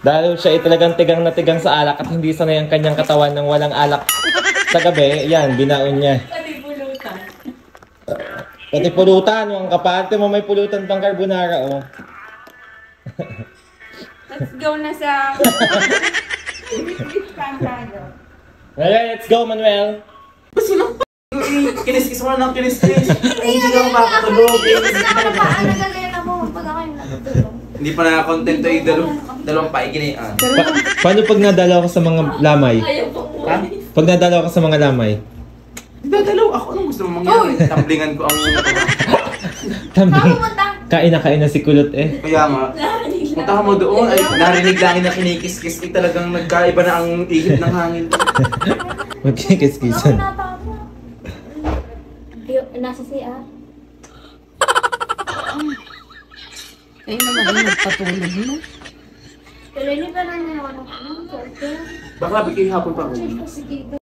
Dahil siya ay talagang tigang na tigang sa alak at hindi sanay ang kanyang katawan ng walang alak sa gabi, yan, binaon niya. Pati pulutan. Pati pulutan, ang kapate mo may pulutan pang carbonara, oh. Let's go na sa... Okay, let's go, Manuel. Sino kinis-kis mo ng kinis-kis? Hindi ka makakatulog. Hindi pa nakakontento yung dalawang paiginayaan. Paano pag nadalaw ka sa mga lamay? Ha? Pag nadalaw ka sa mga lamay? Dadalaw ako. Anong gusto mo mangyari? Tamblingan ko ang... Tambing. Kain na si Kulot eh. Kaya nga. Punta ka mo doon. Ay, narinig lang na kinikis-kis. Talagang nagkaiba na ang ihip ng hangin. Magkikis-kisan. Nasa siya. Ayun naman yung nagpatulog mo. Pero hindi pa lang yung ano. Baka bigay hapon pa ako. Sige.